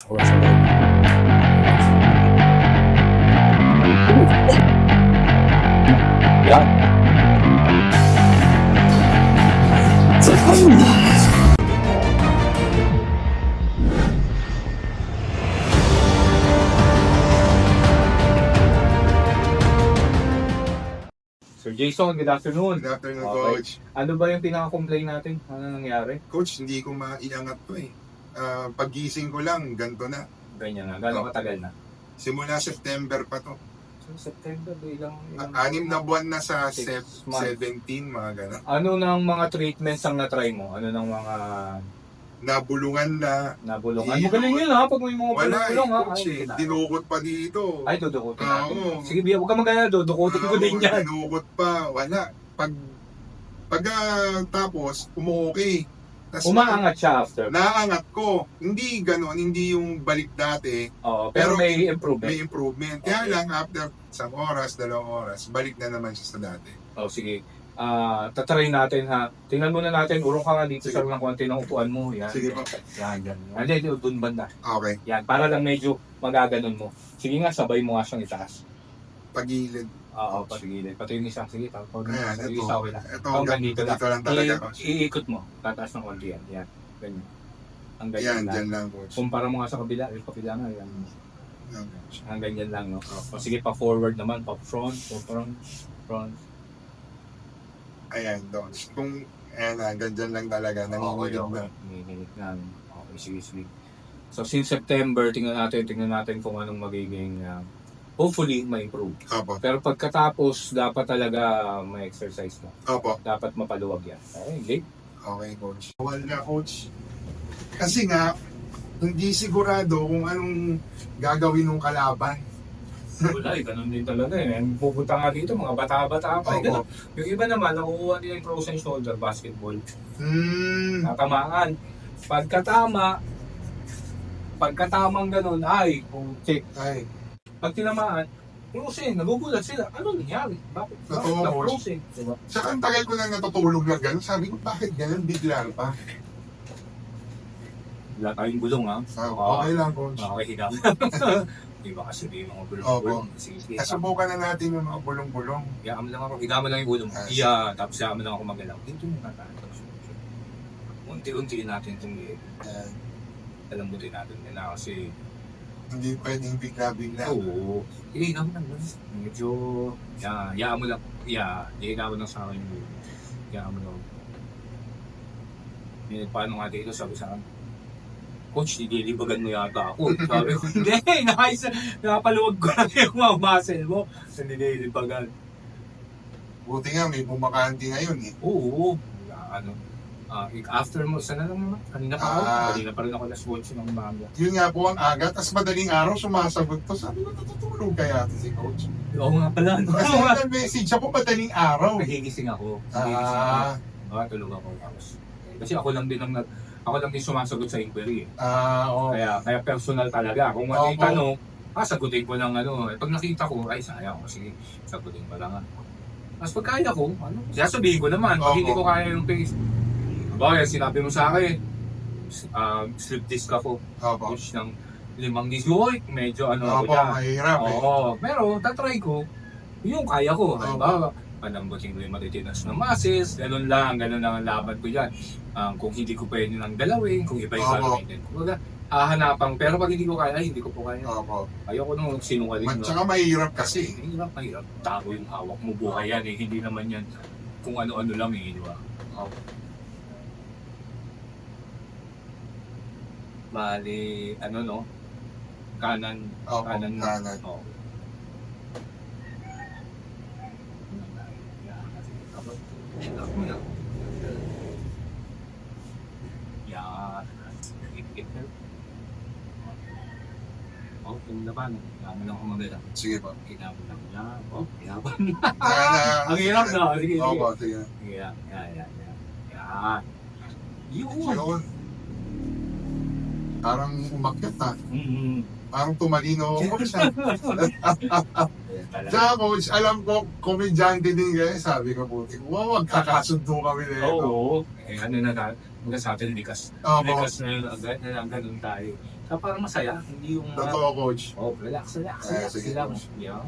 Pasok lang sa loob. Yan. Sir Jason, good afternoon. Good afternoon, Okay. Coach. Ano ba yung pinaka-complaint natin? Ano nangyari? Coach, hindi ko maiangat to eh. Paggising ko lang, ganito na. Ganyan na. Gano'ng katagal na? Simula September pa to. So, September, ilang 6 na buwan na sa 6 months. 17, mga gano'n. Ano nang mga treatments ang na-try mo? Ano nang mga Nabulungan na. nabulungan? Iyo. Magaling yun ha, pag may mga Wala eh, bulong ha. Coach eh. Ay, Dinukot pa dito. ay, dudukutin natin. Oo. Sige, Bia, huwag ka magkaya, dudukutin ko din yan. Dinukot pa. Wala. Pag tapos, umuokay. Tas Umaangat siya after. Naangat ko. Hindi gano'n, hindi yung balik dati. Oo, pero may improvement. May improvement. Kaya Okay. lang, after isang oras, 2 oras, balik na naman siya sa dati. Oh, sige. Tatry natin ha. Tingnan muna natin, urong ka nga dito Sige. sa ng konti ng upuan mo. Yan. Sige po. Yan, yan. Hindi, doon banda. Okay. Yan, para lang medyo magaganon mo. Sige nga, sabay mo nga siyang itaas. Pagilid. Oo, patigilid. Pati yung isa. Sige, tapos Ayan, yung ito. isa, okay lang. Ito, Hanggang dito lang. lang talaga. Coach. Iikot mo. Tataas ng konti yan. Yan. Ganyan. Ang ganyan Yan, lang. dyan lang, Coach. Kumpara mo nga sa kabila. Yung kabila nga, yan. Yan, Coach. Ang ganyan lang, no? O Opo. sige, pa forward naman. Pa front. Front. Ayan, doon. Kung, ayan na, dyan lang talaga. Nanginginig na. Nanginginig na. Okay, sige. So, since September, tingnan natin kung anong magiging, hopefully, ma-improve. Opo. Pero pagkatapos, dapat talaga may exercise mo. Opo. Dapat mapaluwag yan. Okay, late. Okay, Coach. Wala na, Coach. Kasi nga, hindi sigurado kung anong gagawin ng kalaban. Wala, ganun din talaga eh. Pupunta nga dito, mga bata-bata pa. Opo. Yung iba naman, nakukuha nila yung frozen shoulder basketball. Hmm. Natamaan. Pagkatamang ganun, ay, check. Ay, Pag tinamaan, frozen, nagugulat sila. Ano nangyari? Bakit Totoo, na-frozen? Diba? saka ang tagal ko na natutulog na gano'n. Sabi ko, bakit gano'n? Bigla pa. Wala tayong gulong ha. Okay lang, Coach. Makakahiga. Di ba kasi may mga Opo. gulong-gulong. Sige. Nasubukan na natin yung mga bulong-bulong. Higa mo lang ako. Higa mo lang yung ulo mo. Ah, Iya, tapos higa mo lang ako magalaw. Dito mo natatapos. Unti-unti natin itong alambutin natin na kasi Hindi pwedeng bigla-bigla. oo. Higa mo lang. Medyo, higa mo lang. Higa mo lang sa akin. Higa mo lang. Paano nga dito sabi sa akin, Coach, nililibagan mo yata ako. Sabi ko, hindi, nakapaluwag ko lang yung mga muscle mo. Nililibagan. Buti nga, may bumakanti ngayon eh. Oo. After mo, sana lang naman. Kanina pa ako. Kanina pa rin ako alas 8 ng umaga. Yun nga po ang aga, tas madaling araw sumasagot to. Sabi ko, natutulog kaya si Coach. Oo nga pala. Kasi nag-message ako madaling araw. Nagigising ako. Tulog ako. Kasi ako lang din sumasagot sa inquiry. Oo. Kaya personal talaga. Kung ano yung Opo. tanong, sagutin ko lang ano. Pag nakita ko, ay sayang. Sige, sagutin ko lang. Mas pag kaya ko, sasabihin ko naman. Pag Opo. hindi ko kaya yung face. Bakit, sinabi mo sa akin, sleep disc ako. Opo. Push ng 5 disc. Uy, medyo ako Opo, dyan. mahirap eh. Oo, pero tatry ko. Yung kaya ko. Opo. Halimbawa, panambutin ko yung matitinas na muscles. Ganun lang ang laban ko dyan. Kung hindi ko pwede nang dalawin, kung iba yung Opo. gagawin. Kumbaga, hahanapan. Pero pag hindi ko kaya, hindi ko po kaya. Opo. Ayoko nung sinungaling. Tsaka mahirap kasi. Mahirap. Tago yung hawak mo. Buhay yan eh. Hindi naman yan kung ano-ano lang eh. Di ba? Bali, no? Kanan. Opo, kanan. Oo. Yan. Kung naman, kami lang kumagala. Sige po. Kinabon lang yan. Kinabon. Ang Ang hirap na. Sige. Opo, sige. Yan. Yun. Yun. Parang umakyat ha. Mm-hmm. Parang tumalino ako siya. Talaga. Tsaka Coach, alam ko, komedyante din kayo. Sabi ko po, wow, magkakasundo kami na ito. Oo. Ano na, mga sa atin, likas. Opo. Likas na yun, agad na lang ganun tayo. Parang masaya, hindi yung... Totoo, coach. Oh, relax, relax, Ah, relax sige, lang. coach. Yan.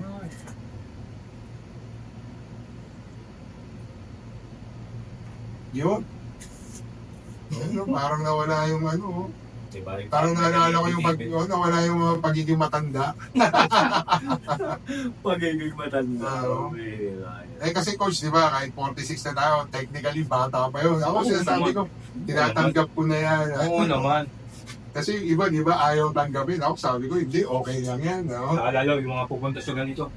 Yun. Ayun, parang nawala yung ano. Diba? Parang naalala ko yung nawala yung mga pagiging matanda. Pagiging matanda. Oo. Oh, Kasi coach, di ba, kahit 46 na tayo, technically bata pa yun. Ako Oo, sinasabi ko, tinatanggap ko na yan. Oo naman. Kasi yung iba, di ba, ayaw tanggapin. Ako sabi ko, hindi, okay lang yan. No? Naalala yung mga pupunta sa ganito.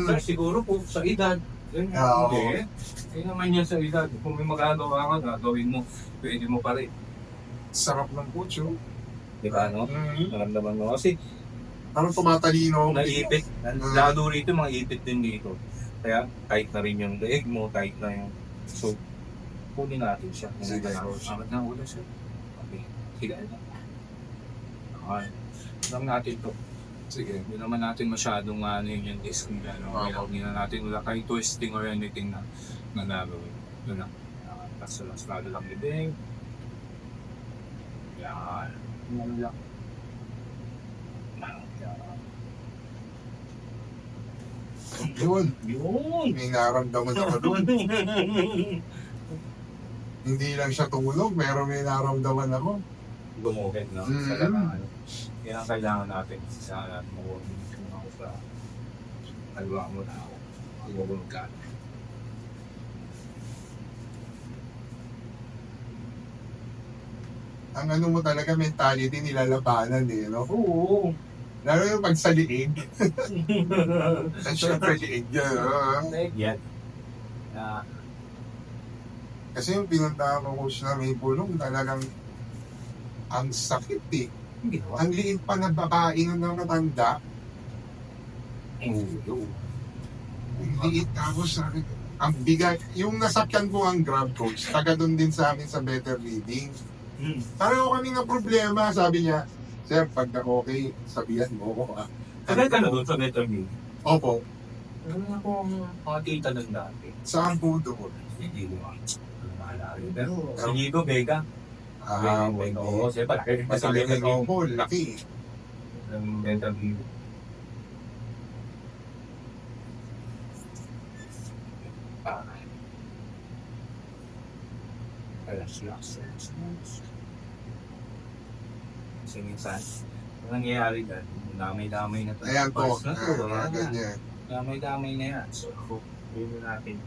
Sir, siguro po sa edad. Ganyan. Oo. Hindi. Hindi naman yan sa edad. Kung may magagawa ka, gawin mo. Pwede mo pa rin. Sarap ng coach, oh. Di ba, no? Naramdaman mo. Kasi Parang tumatalino. naipit. Lalo rito, mga ipit din dito. Kaya, tight na rin yung leg mo, tight na yung... So, kunin natin siya. Sige. Angat na ulo siya. Okay. Sige na. Okay. Lang natin to. Sige. Hindi naman natin masyadong ano yung disc nila. No? Okay. Hindi na natin wala kayong twisting or anything na nagawin. Doon lang. Mas lalo lang libing. Yan. Yan lang. Yun. Yun. May naramdaman ako doon. Hindi lang siya tumulog, pero may naramdaman ako. Gumugit, no? Mm. Talaga, ano. Yan ang kailangan natin. Sa natin mag-working ako sa kalwa mo na ako. Gumugulog ka. Ang ano mo talaga, mentality nilalabanan eh, no? Oo. Lalo yung pag sa liig. At syempre liig yan, Yan. Ah, Kasi yung pinuntahan ko coach na may pulong, talagang ang sakit eh. hindi ko. Ang liit pa na babae ng matanda. Oo. Ang liit tapos ang bigat. Yung nasakyan ko ang Grab coach, taga doon din sa amin sa Better Living. Pareho kami ng problema, sabi niya, Sir, pagka okay, sabihan mo ko ha. Tagal ka na doon sa Better Me. Opo, Ano na akong mga tita doon dati. saan po doon? Hindi ko maalala rin. Pero sa Ligo, Vega. Ah, Vega. hindi. Oo, siyempre. Mas Sa Better Me. ko, laki. Ng Better Me. Ah. Relax. Kasi minsan, ang nangyayari dyan, damay-damay na ito. Ayan po, Na to, ganyan. damay-damay na yan. So, yun natin.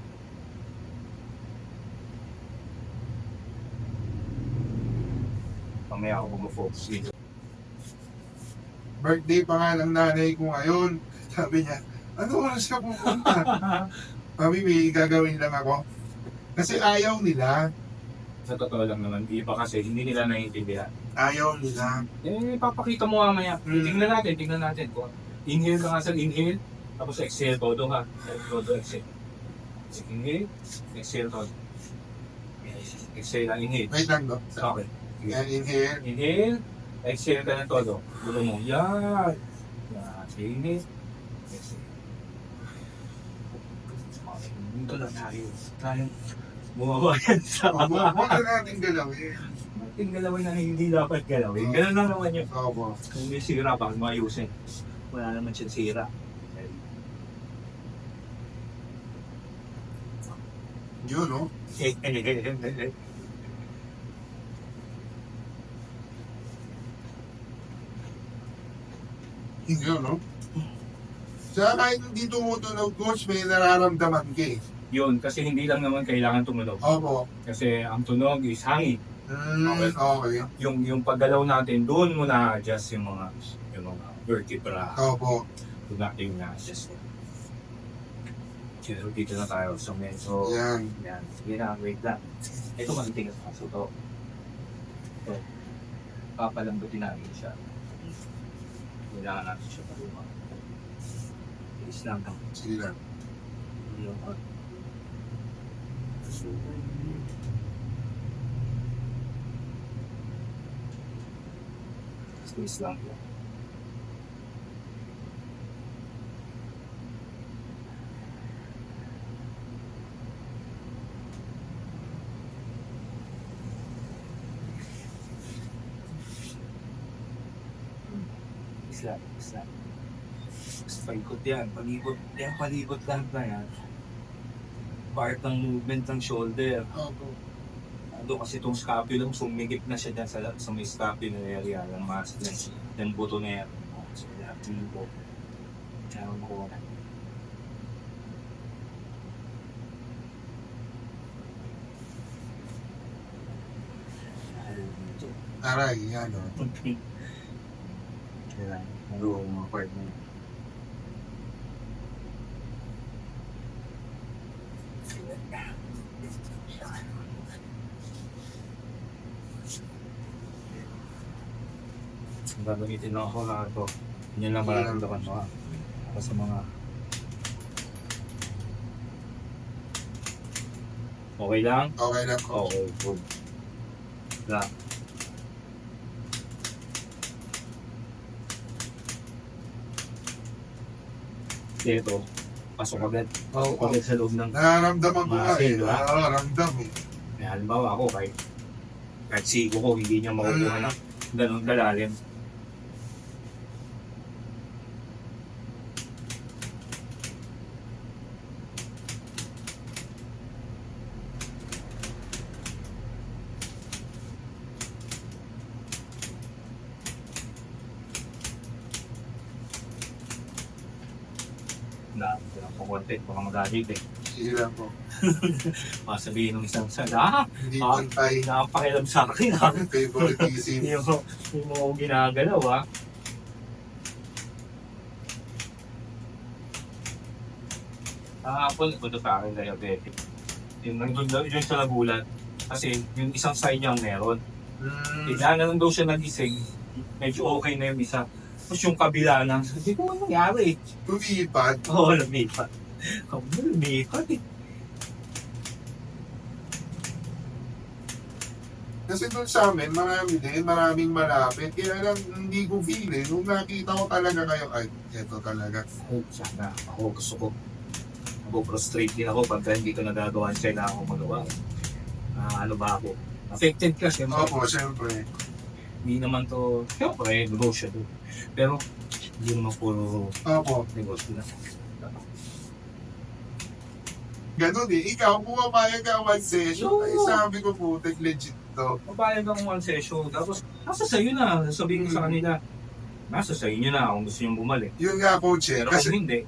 Mamaya ako mag-focus dito. Birthday pa nga ng nanay ko ngayon. Sabi niya, ano oras ka pupunta? Sabi, may gagawin lang ako. Kasi ayaw nila. Sa totoo lang naman, iba kasi hindi nila naiintindihan. Ayaw nila. Papakita mo mamaya. Tingnan natin. Inhale ka nga sa inhale, tapos exhale todo ha. Todo exhale. Inhale, exhale todo. Exhale lang, inhale. Wait lang do. Okay. Yan, inhale. Inhale, exhale ka na todo. Gulo mo. Yan. Yan. Inhale. Exhale. Dito lang tayo. Tayo. Bumaba yan sa ama. Huwag na natin galawin. Yung galawin na hindi dapat galawin. Ganun lang naman yun. Opo. Kung may sira, bakit maayusin? Wala naman siyang sira. Yun, no? Yun, no? Saka kahit hindi tumutunog, coach, may nararamdaman ka eh. Yun, kasi hindi lang naman kailangan tumunog. Opo. Kasi ang tunog is hangin. Okay. Yung paggalaw natin, doon mo na-adjust yung mga vertebra. Opo. Doon natin na-adjust. So, dito na tayo sa medyo. Yan. Yan. Sige na, wait lang. Ito mantingas pa. So, ito. Ito. Papalambutin natin siya. Kailangan natin siya paluma. Is lang lang. Sige lang. Squeeze lang po. Isla. Mas paikot yan. Palibot lahat na yan. Part ng movement ng shoulder. Opo. Ando kasi itong scapula mo, sumigip na siya dyan sa may scapula area, yung muscle yan, buto na yan. So, lahat yung po. Kaya mo na. Aray, yan o. Kaya, nag-uong mga part mo. Gagamitin lang ako na ito. Yan lang mararamdaman mo ha. Para sa mga... Okay lang? Okay lang po. Okay, good. Lang. Dito, pasok agad. Oo. Pasok agad sa loob ng... Nararamdaman ko nga eh. Muscle, ha? Oo, ramdam eh. May halimbawa ako, kahit sigo ko, hindi niya makukuha ng ganun kalalim. Lang po konti, baka magalit eh. Sige lang po. Masabihin ng isang sada, Hindi pantay. nakapakialam sa akin ha. Favoritism. Hindi mo ako ginagalaw ha. Kahapon, ito sa akin diabetic. Yung sa nagulat. Kasi yung isang side niya ang meron. Bigla na lang daw siya nagising. Medyo okay na yung isa. Tapos yung kabila na, hindi ko ano nangyari. Tumipad. Oo, lumipat. Lumipat eh. Kasi doon sa amin, marami din, maraming malapit. Kaya lang, hindi ko feel eh. Nung nakita ko talaga kayo, ay, eto talaga. Oh, sana ako gusto ko. Prostrate din ako pagka hindi ko nagagawa, kailangan ko magawa. Ano ba ako? Affected kasi. Opo, siyempre. Hindi naman to, siyempre, negosyo to. Pero, hindi naman puro Opo. negosyo na. Ganun eh. Ikaw, pumapayag ka one session. Oo. Ay, sabi ko po, legit to. Papayag akong one session, tapos nasa sayo na, sabihin ko sa kanila. Nasa sayo nyo na kung gusto nyo bumalik. Yun nga, coach eh. Pero Kasi, kung hindi,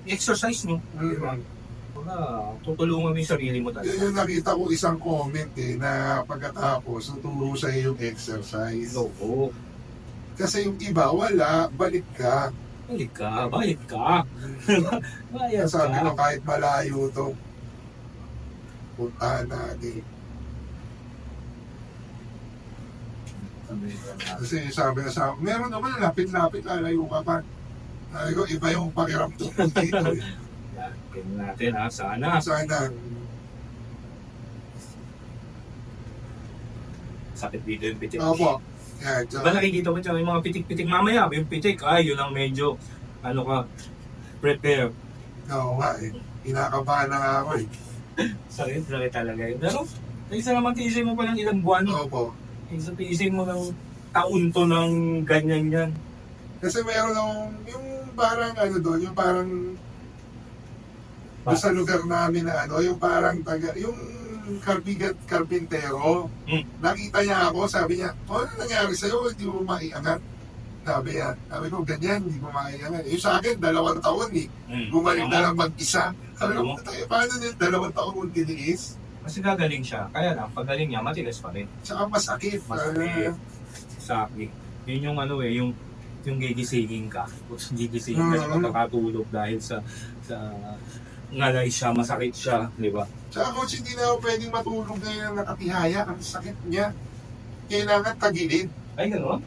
exercise nyo. Diba? Tutulungan mo yung sarili mo yun talaga. yung nakita ko isang comment eh, na pagkatapos, tuturo sa'yo yung exercise. Oo. Kasi yung iba, wala, balik ka. Balik ka, bayad ka. Bayad Sabi ko, ka. kahit malayo to, puntahan natin. Kasi sabi na sa meron naman lapit-lapit, lalayo ka pa. Sabi ko, iba yung pakiramdam ko dito. eh. Yan, ganyan natin ha, sana. Sana, Sakit dito yung pitik. opo. Yan, Diba nakikita mo dyan, yung mga pitik-pitik mamaya, yung pitik, ay, yun ang medyo, ano ka, prepare. Oo nga eh. Kinakabahan na nga ako eh. Sakit talaga yun. Pero, isa naman tiisin mo pa ng ilang buwan. Opo. Isa tiisin mo ng taon to ng ganyan yan. Kasi meron akong, yung parang ano doon, yung parang doon sa lugar namin na ano, yung parang taga, yung karpintero, nakita niya ako, sabi niya, ano nangyari sa'yo, hindi mo maiangat. Sabi niya, sabi ko, ganyan, hindi mo maiangat. Yung sa akin, 2 taon eh, bumalik na lang mag-isa. Sabi ko, paano yun, 2 taon mong tiniis? Kasi gagaling siya. Kaya lang, pagaling niya, matigas pa rin. Tsaka masakit. Masakit. Exactly. Yun yung ano eh, yung gigisingin ka. Gigisingin ka sa pagkakatulog dahil sa ngalay siya, masakit siya, di ba? Tsaka coach, hindi na ako pwedeng matulog ngayon ng nakatihaya. Ang sakit niya. Kailangan tagilid. Ay, gano'n?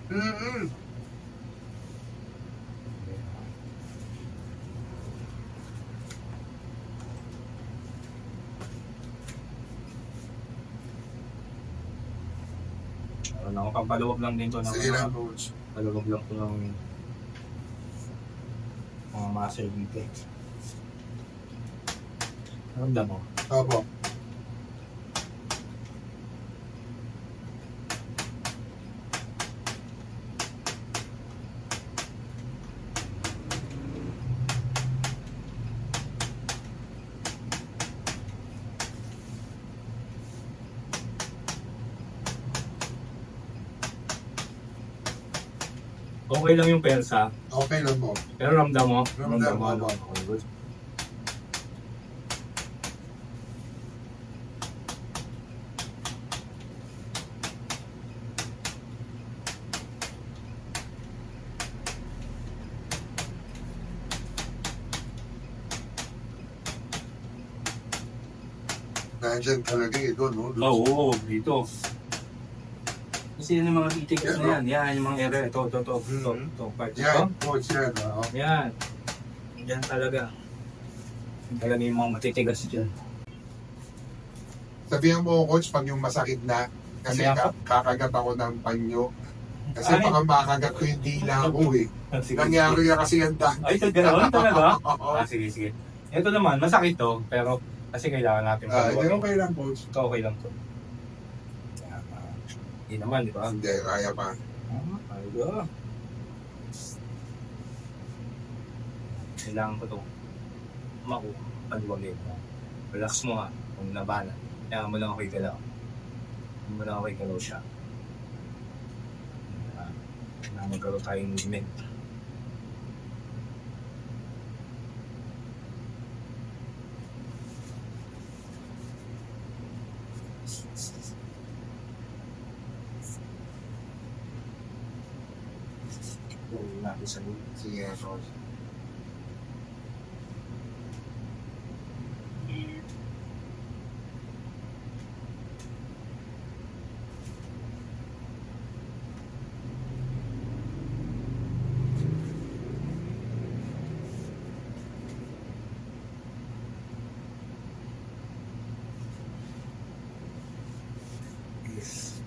Ano, pampaluwag lang din to ng Sige lang, coach. paluwag lang to ng mga muscle dito. Ramdam mo. Opo. Okay lang yung persa, Okay lang po. pero ramdam mo. Ramdam mo, ano. po. Okay, good. Nandiyan talaga ito, no? Oo, dito. Kasi yan yung mga titigas na yan. Yan, yung mga area. Ito. Part ito. Yan, coach yan. Yan. Yan talaga. Yan talaga yung mga matitigas dyan. Sabihan mo, coach, pag yung masakit na, kasi Sabihan ko? kakagat ako ng panyo. Kasi Ay. baka makagat ko yung dila ko eh. Sige. Nangyari na kasi yung dati. Ay, gano'n talaga? Oo. Sige. Ito naman, masakit to. Pero kasi kailangan natin Hindi pagawa. okay lang, coach. Ito okay lang to. Hindi naman, di ba? Hindi, kaya pa. Ayun. Kailangan ko ito. Paluwagin mo. Relax mo ha. Kung nabana. Kaya mo lang ako ikalaw. Kaya mo lang ako ikalaw siya. Na magkaroon tayong movement. Huwag natin sa loob. Sige, coach.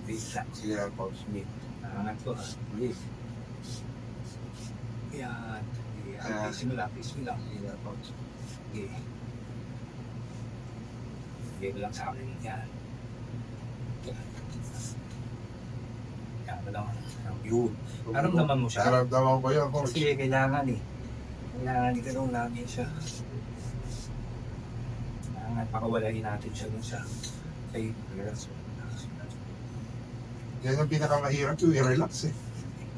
Please lang. Sige lang, coach. Sige. Nangangat ko ha. Please. Yan. Please mo lang. Sige lang, coach. Sige. Sige lang sa akin. Yan. Yan mo lang. Yun. Naramdaman mo siya? Naramdaman ko yun, coach. Kasi kailangan eh. Kailangan itanong namin siya. Kailangan pakawalain natin siya dun sa kay relax. Yan yung pinakamahirap yung i-relax eh.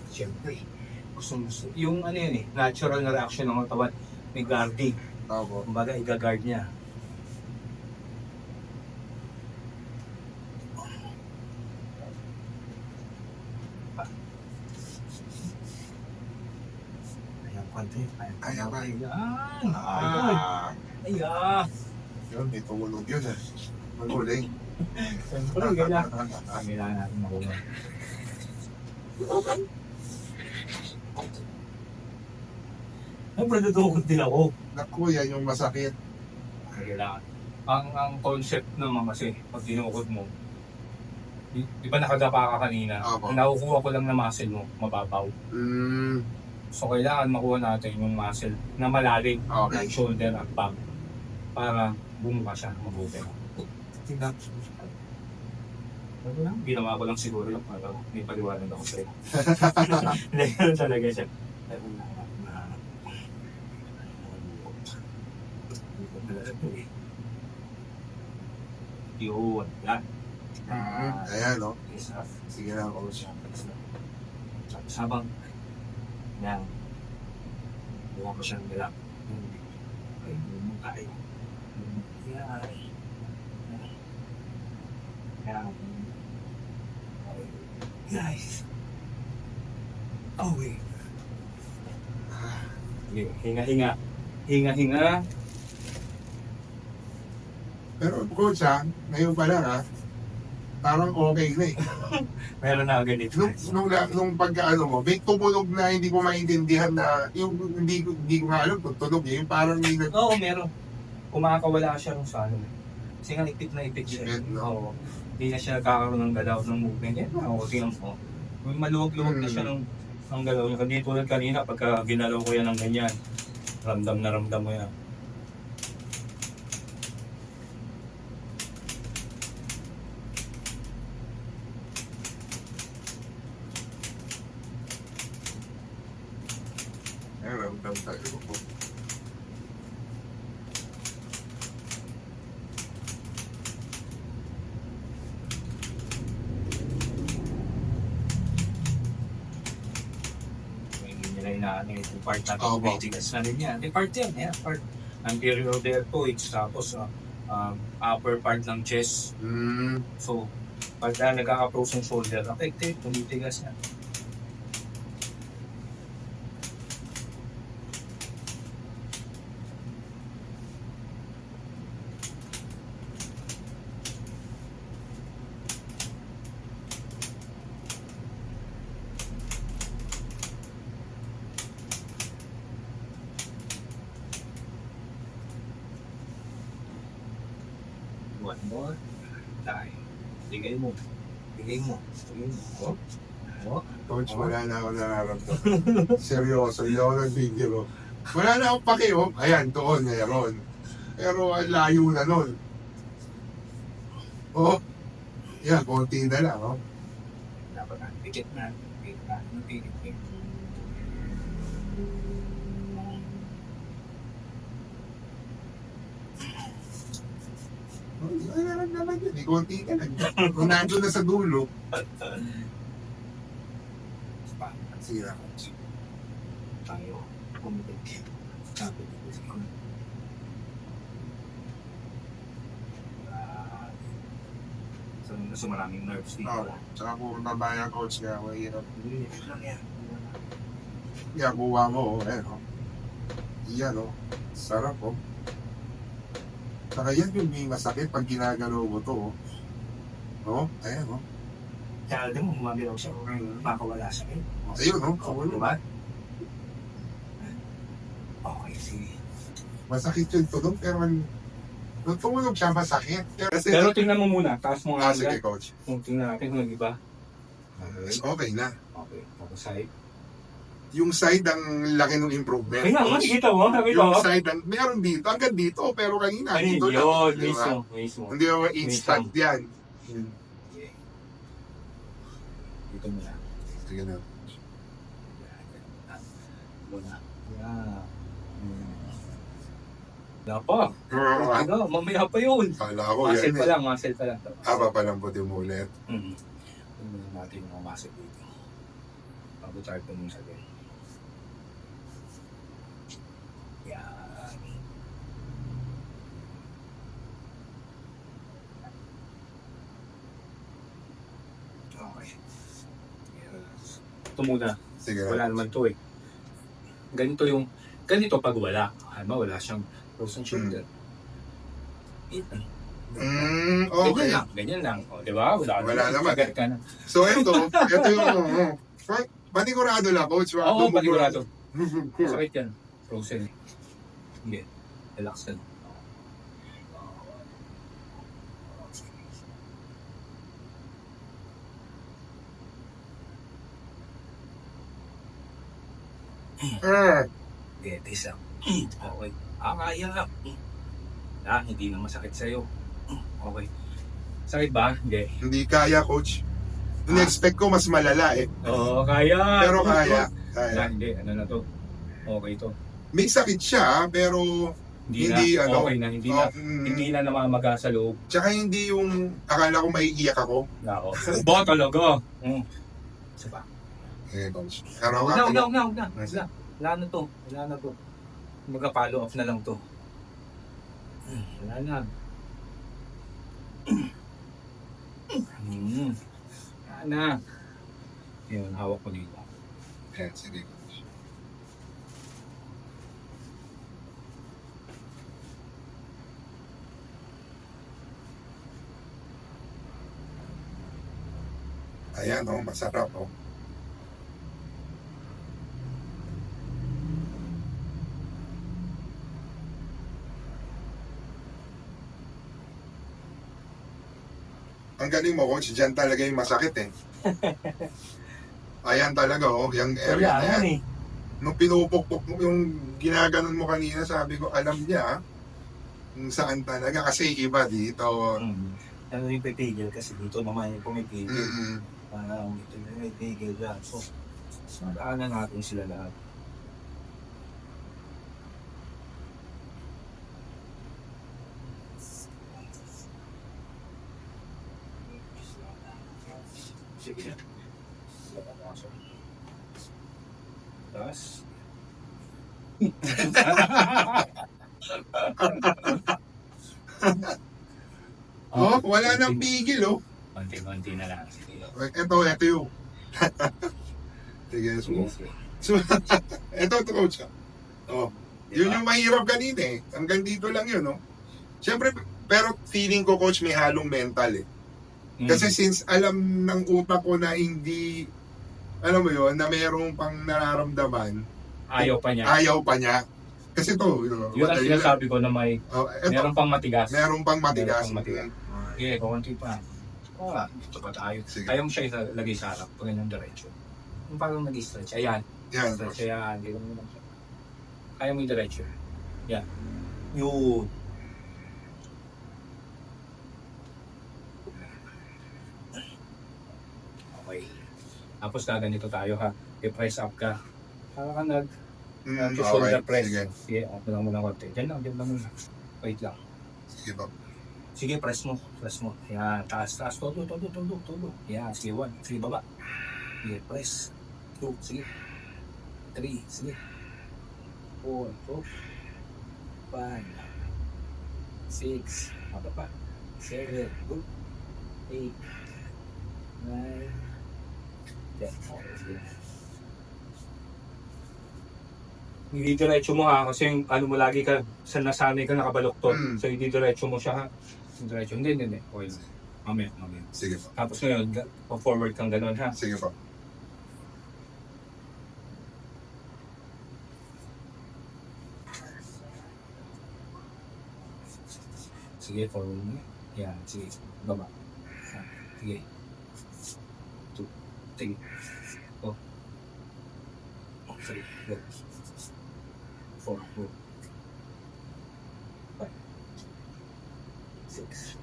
Siyempre, gusto. Yung ano yun eh, natural na reaction ng katawan, may guarding. Opo. Kumbaga, i-guard niya. Ayan, konti. Ayan ba? Ayan. Ayan. Yun, may tumulog yun eh. Maguling. Siyempre, kailangan. Kailangan natin makuha. Siyempre, tutukod din ako. Naku, yan yung masakit. Kailangan. Ang concept naman kasi, pag tinukod mo, di ba nakadapa ka kanina? Opo. Nakukuha ko lang na muscle mo, mababaw. Mm, So, kailangan makuha natin yung muscle na malalim, okay. like shoulder at back, para bumuka siya, mabuti. Tingnan. Ginawa ko lang siguro yung para may paliwanag ako sa'yo. Hindi, ganun talaga siya. Yun, yan. Ayan, no? Isa. Sige lang, coach. Sabang yan. Buwan ko siyang nila. Ay, bumukay. Yan. Yan. Guys. Oh, wait. Hinga-hinga. Hinga-hinga. Pero coach ha, ngayon pa lang ha, parang okay na eh. Meron na agad ito. Nung pagkaano mo, may tumunog na hindi ko maintindihan na, yung hindi ko nga alam kung tunog eh, yung parang may Oo, meron. Kumakawala siya nung sa ano. Kasi nga ipit na ipit siya. Ipit, no? Oo. Hindi na siya nagkakaroon ng galaw ng movement. Yan na ako, tingnan mo. Maluwag-luwag na siya ng galaw niya. Hindi tulad kanina, pagka ginalaw ko yan ng ganyan, ramdam na ramdam mo yan. ramdam tayo po. nila inaano yung part natin, Opo. metigas na rin yan. Part yan, part. Anterior deltoids, tapos upper part ng chest. So, pagka nag-a-approach ng shoulder, affected, tumitigas yan. One more time. Bigay mo. Bigay mo. Bigay mo. Oh. Oh. Coach, wala na ako nararamdaman. Seryoso, hindi ako nagbibiro. Wala na akong pakiyo. Ayan, doon, meron. Pero ang layo na nun. Oh, yan, konti na lang, oh. Dapat na. Pikit na. Pikit na. Pikit na. Wala naman yun, eh, konti na lang. Kung nandun na sa dulo, sira, coach. Tayo. Kumitig. Sabi ko. So maraming nerves dito. Oo, tsaka kung babayan, coach, nga, mahirap. Hindi lang yan. Yan, kuha mo, oh, eh, oh. Yan, oh. Sarap, oh. Saka yan yung may masakit pag ginagalaw mo to, oh. Oh, ayan, oh. Kaya din mo, humabilaw siya. Makawala siya. Ayun, oh. Oo, diba? Okay, sige. Masakit yun to doon, pero nung tumulog siya, masakit. Kasi, Pero tingnan mo muna, taas mo nga sige, coach. Kung tingnan natin kung nag-iba. Okay na. Okay, tapos side. Yung side, ang laki ng improvement. Kaya nga, coach. nakita mo, nakita Yung mo. side, meron dito, hanggang dito, pero kanina, Ayun, dito lang. yun, Di ba? mismo. Hindi mo instant yan. Okay. Dito muna. Sige na. Muna. Yeah. Wala pa. Ano, mamaya pa yun. Kala ko Muscle yan pa eh. lang, muscle pa lang. Papalambutin mo ulit. Tingnan natin yung muscle dito. Bago tayo pa muna sa din. Yan. Okay. Ito muna. Sige na. Wala naman to eh. Ganito pag wala. Wala siyang frozen shoulder. Okay. Ganyan lang. O, di ba? Wala naman. Agad ka na. So ito yung panigurado lang, coach. Oo, panigurado. Sakit yan. Frozen. Hindi. Relax ka na. Betis lang. Okay. Kaya lang. Hindi na masakit sa'yo. Okay. Sakit ba? Hindi. Hindi kaya, coach. In-expect ko mas malala eh. Oo, kaya. Pero kaya. Kaya. Hindi, ano na to. Okay to. May sakit siya, pero Hindi, na, ano, okay na, hindi na namamaga sa loob. Tsaka hindi yung akala ko maiiyak ako. Nako. Ba talaga? Isa pa. Eh, coach. Pero Huwag na. Wala na to. Mag-follow off na lang to. Wala na. Wala na. Yun, hawak ko dito. Eh, sige, coach. Ayan, oh, masarap, oh. Ang galing mo, coach. Diyan talaga yung masakit, eh. Ayan talaga, oh. Yung area na yan. Nung pinupukpok mo, yung ginaganon mo kanina, sabi ko, alam niya, kung saan talaga. Kasi iba dito. Ano yung pipigil kasi dito naman yung pumipigil. Ito yung pipigil lang. So, madaanan natin sila lahat. Sige. Taas. Oh, wala nang pigil, oh. Konti-konti na lang. Sige. Ito yung. Sige, Sige, so. sige. So, ito, coach. Oh, yun yung mahirap kanina eh. Hanggang dito lang yun, no? Siyempre, pero feeling ko, coach, may halong mental eh. Kasi since alam ng utak ko na hindi, alam mo yun, na mayroong pang nararamdaman, Ayaw pa niya. ayaw pa niya. Kasi to, Yun ang sinasabi ko na may meron pang matigas. Meron pang matigas. Meron pang matigas. Okay, kukunti pa. Ito pa tayo. Sige. Kaya mo siya ilagay sa harap. Pag ganyan diretso. Yung parang nag-stretch. Ayan. Yan, Stretch. Ayan. Hindi mo lang siya. Kaya mo yung diretso. Yan. Yun. Okay. Tapos na ganito tayo ha. I-press up ka. Para ka shoulder press. Sige. Sige, ako lang muna konti. Diyan lang muna. Wait lang. Sige po. Sige, press mo. Yan, taas. Todo. Yan, sige, 1. Sige, baba. Sige, press. 2, sige. 3, sige. 4, 5, 6, apa pa? 7, 8, 9, 10. Okay, sige. Hindi diretso mo ha, kasi yung ano mo lagi ka, nasanay ka nakabaloktot. So hindi diretso mo siya ha. Diretso. Hindi. Okay lang. Mamaya. Sige po. Tapos ngayon, forward kang gano'n ha. Sige po. Sige, forward mo. Yan, sige. Baba. Sige. 2, 3, 4. Sige, go. 4, 5, 6,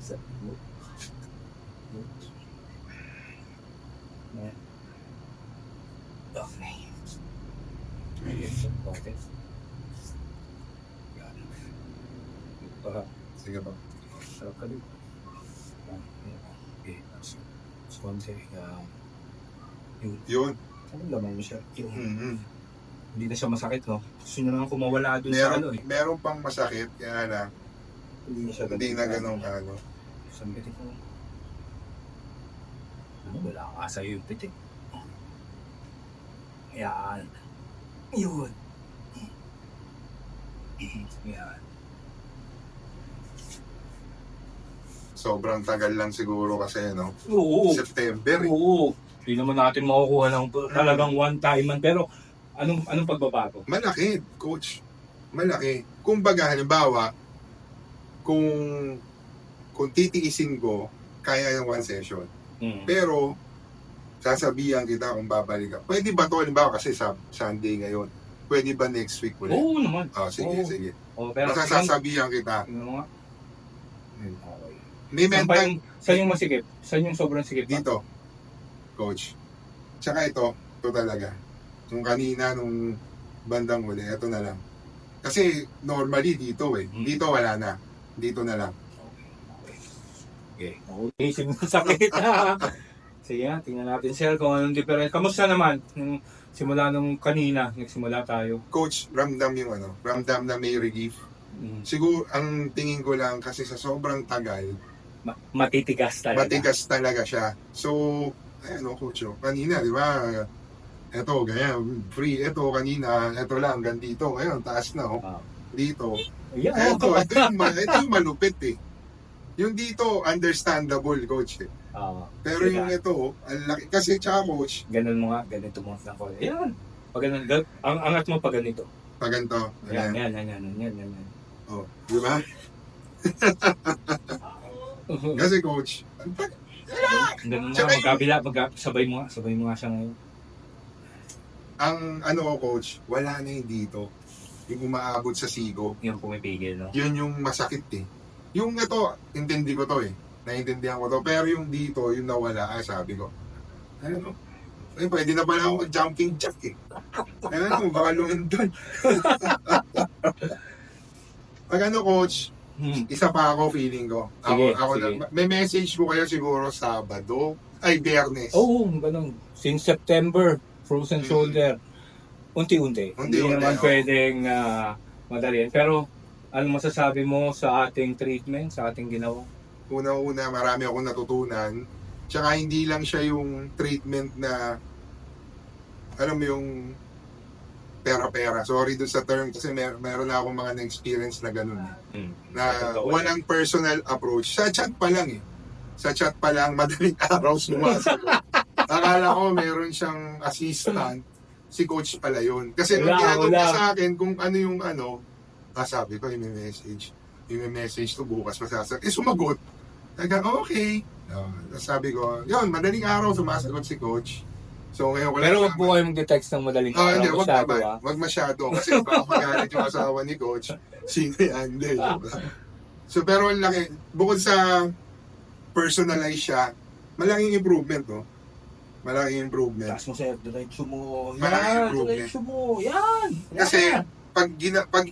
7, 8, 9. Okay. Okay. Yan. Para Sige po. sarap ka din. Okay. Konti. Yun. Yun. Ano laman mo siya? Yun. Mm-hmm. Hindi na siya masakit, no? Gusto nyo naman kumawala doon sa ano eh. Meron pang masakit, kaya na, Hindi na siya hindi na ganun ano. Sambitin ko. Ano, wala ka sa'yo yung pitik. Yan. Yun. Yan. Sobrang tagal lang siguro kasi, no? Oo. September eh. Oo. Hindi naman natin makukuha ng talagang one-time-an. Pero, anong pagbabago? Malaki, coach. Malaki. Kumbaga, halimbawa, kung titiisin ko, kaya yung one session. Pero, sasabihan kita kung babalik ka. Pwede ba to, halimbawa, kasi Sunday ngayon, pwede ba next week ulit? Oo naman. Sige, Oo. sige. Oo, pero Basta sasabihan kita. tingnan mo nga. Okay. May Saan pa mental saan yung masikip? Saan yung sobrang sikip? dito, coach. Tsaka ito talaga. Yung kanina, nung bandang huli, ito na lang. Kasi normally dito eh. Dito wala na. Dito na lang. Okay. Isip mo sakit ha. Sige, tingnan natin sir kung anong difference. Kamusta naman? Nung simula nung kanina, nagsimula tayo. Coach, ramdam yung ano, ramdam na may relief. Siguro, ang tingin ko lang kasi sa sobrang tagal, Matitigas talaga. matigas talaga siya. So, ayan o, coach, kanina, di ba, eto, ganyan, free, eto, kanina, eto lang, hanggang dito, ngayon, taas na, oh, dito. Ayan, Ito yung malupit eh. Yung dito, understandable, coach eh. Pero yung ito, ang laki, kasi tsaka coach, ganun mo nga, ganito mo lang ko. Ayan. Pag ganun, ang angat mo pag ganito. pag ganito, Ayan. oh, di ba? Kasi coach, Ganun Tsaka nga, sabay mo nga siya ngayon. ang ano ko coach, wala na yung dito. Yung umaabot sa sigo, Yung pumipigil, no? yun yung masakit eh. Yung ito, intindi ko to eh. Naiintindihan ko to. Pero yung dito, yung nawala, sabi ko, ano? Pwede na pala ako jumping jack eh. Ano, baka lumindol. Pag ano coach, isa pa ako feeling ko. Sige. May message ko kayo siguro Sabado, ay Biyernes. Oo, ganun. Since September. frozen shoulder, unti-unti. Hindi Unti-unti, naman oo. pwedeng madalian. Pero ano masasabi mo sa ating treatment, sa ating ginawa? Una-una, marami akong natutunan. Tsaka hindi lang siya yung treatment na, alam mo yung pera-pera. Sorry dun sa term kasi meron na akong mga na-experience na ganun. Na Totoo. walang personal approach. Sa chat pa lang eh. Sa chat pa lang, madaling araw sumasagot. Akala ko meron siyang assistant. Si coach pala yun. Kasi nung Wala, tinanong niya wala. sa akin kung ano yung sabi ko, i-message to bukas masasagot. Sumagot. Naga, okay. Sabi ko, yun, madaling araw sumasagot si coach. So ngayon ko lang Pero huwag naman- po kayong detect ng madaling hindi, araw. wag Masyado, naman. ah. Wag masyado. Kasi baka magalit yung asawa ni coach. Sino yan? Hindi. So, pero ang laki. Bukod sa personalize siya, malaking improvement, no? Malaking improvement. Taas mo sir, diretso mo. Malaking Yan, improvement. diretso mo. Yan. Kasi, Yan. pag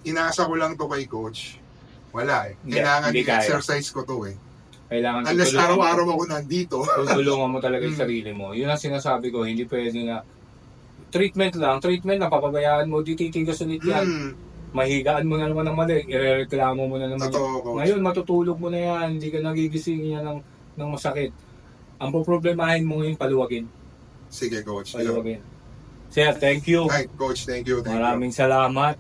inasa ko lang to kay coach, wala eh. Hindi, Kailangan hindi kaya. i-exercise ko to eh. Kailangan Unless tutulungan- araw-araw ako nandito. tutulungan mo talaga yung sarili mo. Yun ang sinasabi ko, hindi pwede na treatment lang, papabayaan mo, di titigas ulit yan. Mahigaan mo na naman ng mali, irereklamo mo na naman. Totoo, coach. Ngayon, matutulog mo na yan, hindi ka nagigising yan ng masakit. Ang poproblemahin mo ngayon, paluwagin. Sige, coach. Paluwagin. Sir, thank you. Hi, coach. Thank you. Thank you. Maraming salamat.